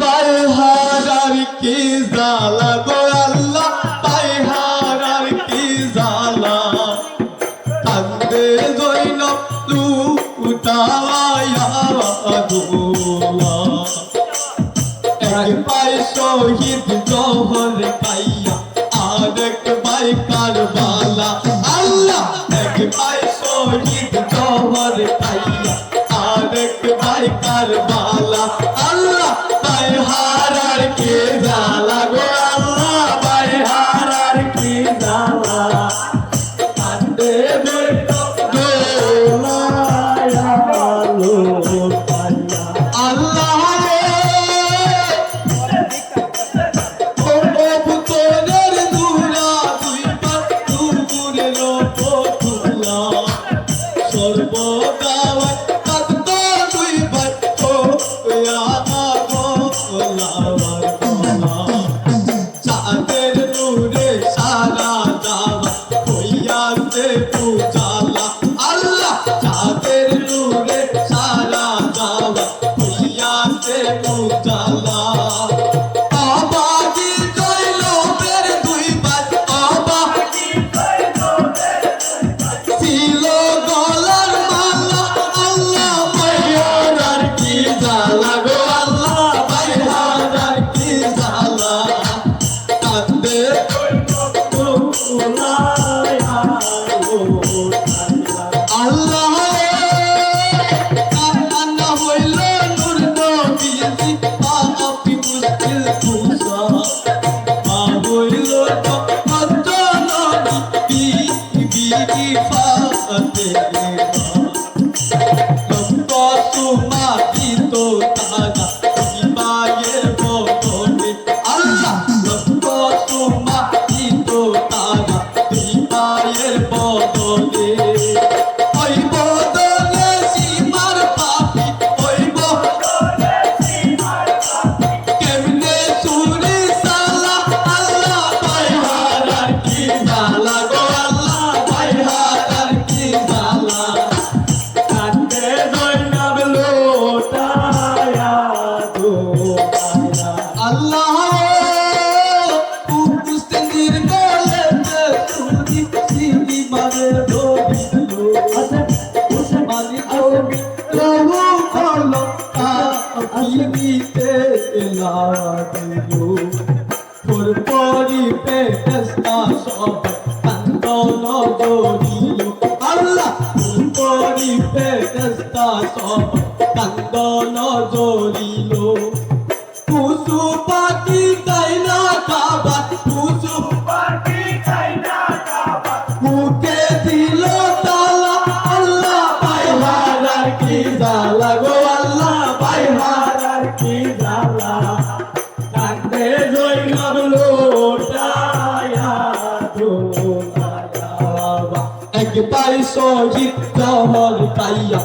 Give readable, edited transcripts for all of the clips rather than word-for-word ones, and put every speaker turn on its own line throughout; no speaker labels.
পায়হারার কি জ্বালা গো আল্লাহ, পায়হারার কি জ্বালা, কান্দে জৈনব লুটায়া দোলা। এক পাই শহীদ জহর পাইয়া, আরেক পাই কারবালা আল্লাহ। এক পাই শহীদ জহর পাইয়া, আরেক পাই কারবালা আল্লাহ। পায়হারার কি জ্বালা গো আল্লাহ, পায়হারার কি জ্বালা, কান্দে জৈনব দোলায়া লুটায়া আল্লাহ। চাঁদের নূরে সারা যাওয়া হইয়াছে উজালা আল্লাহ। চাঁদের নূরে সারা যাওয়া হইয়াছে উজালা। আবাদি জৈনবের দুই ভাই, আবাদি ছিল গলার মালা আল্লাহ। পায়হারার কি জ্বালা গো আল্লাহ, পায়হারার কি জ্বালা, কান্দে আল্লাহ। কান্না হইল নূর নবীজি, আপনি মুশকিল কুশা হইল কত নবী বিবি ফাতে লক্ষ তোমারি তো তারা বিবাহের বদলে আল্লাহ। লক্ষ তোমারি তো তারা বিবাহের বদলে, ওই বদলে সীমার পাপি, ওই বদলে সীমার পাপি কেমনে সুরি সালা আল্লাহ। পায়হারার কি জ্বালা গো আল্লাহ, পায়হারার কি জ্বালা, কান্দে জৈনব লুটায়া দোলায়া আল্লাহ। কুস্তির গলেতে সুরি সিঁড়ি মারে ধরিল, মানি তুমি প্রভু কলো আপিতে লাগিল। তোর পরিপে চেষ্টা সব কান্দন জড়িল আল্লাহ। তোর পরিপে চেষ্টা সব কান্দন জড়িল। কুসু পাখি কাইনা কাবা, কুসু পাখি কাইনা কাবা মুখে দিল তালা আল্লাহ। পায়হারার কি জ্বালা গো আল্লাহ, পায়হারার কি জ্বালা, কান্দে জৈনব লুটায়া দোলায়া। এক পাই শহীদ জহর পাইয়া,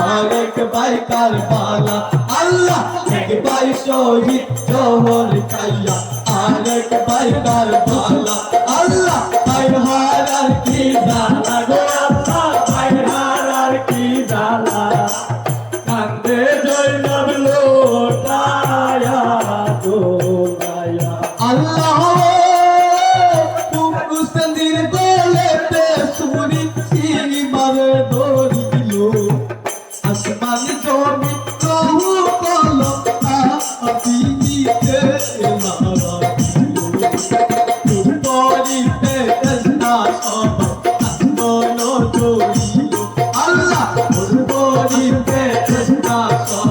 আরেক পাই কারবালা আল্লাহ। এক পাই শহীদ জহর পাইয়া, আরেক পাই কারবালা আল্লাহ। পায়হারার কি জ্বালা গো আল্লাহ, পায়হারার কি জ্বালা, কান্দে জৈনব লুটায়া দোলায়া আল্লাহ। কুস্তির গলেতে সুরি সিঁড়ি মারে ধরিল, আসমান জমি প্রভু কলো আপিতে লাগিল। তোর পরিপে চেষ্টা সব কান্দন জড়িল আল্লাহ। তোর পরিপে চেষ্টা সব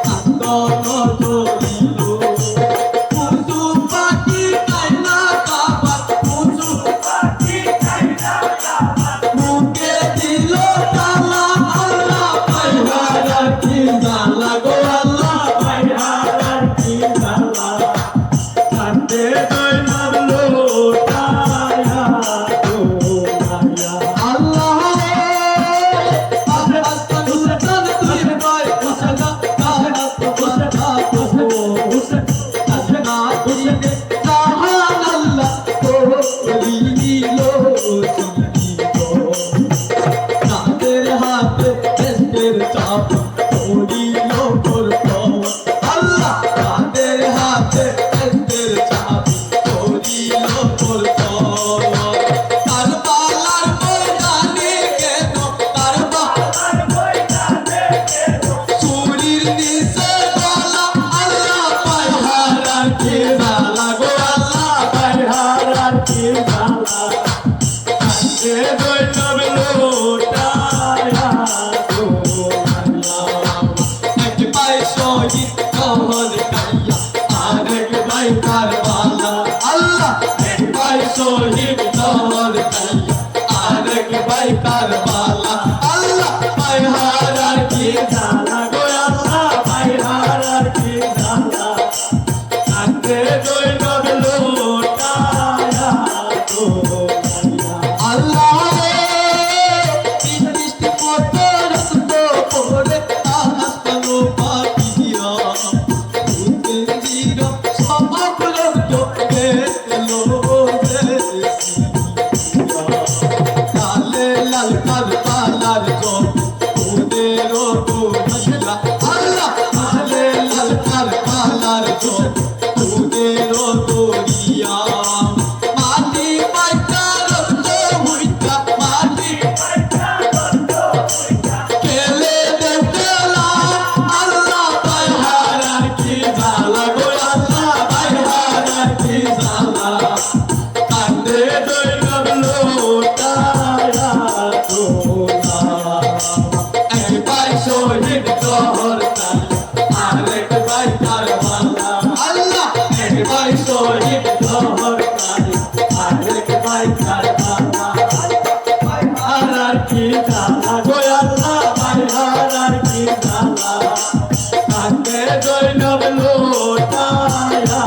কান্দন জড়িল। কুসু পাখি কাইনা কাইয়া আরেক ভাই কারবালা আল্লাহ এক ভাই শহীদ জহর কাইয়া আরেক ভাই কারবালা আল্লাহ ভাই হারার কি জানা গো আল্লাহ ভাই হারার কি জানা কান্দে জয়নব লোটায়া তো আল্লাহ বৃষ্টি পড়তে রক্ত পড়ে আহাস্তানো পাপিয়া উত্তেজির সমাকুল চোখে এলো লালে লাল কাল পালার চোখ ওদের তো নজলা আল্লাহ লালে লাল কাল পালার চোখ ওদের তো রিয়া মাটি পাইতা রক্ত হইতা মাটি পাইতা রক্ত হইতা কেলে দেলা আল্লাহ ভাই হারার কি জালা গো আল্লাহ ভাই হারার কি জালা কান্দে জয়নব লোটায়া তোলা এক ভাই শহীদ জহর কাইয়া আরেক ভাই কারবালা আল্লাহ এক ভাই শহীদ জহর কাইয়া আরেক ভাই কারবালা ভাই হারার কি জালা গো আল্লাহ ভাই হারার কি জালা কান্দে জয়নব লোটায়া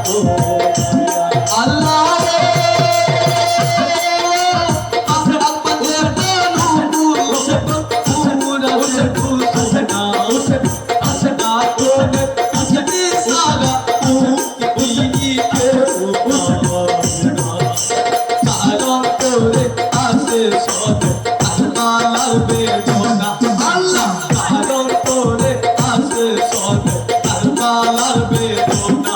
তোলা আল্লাহ আল্লাহ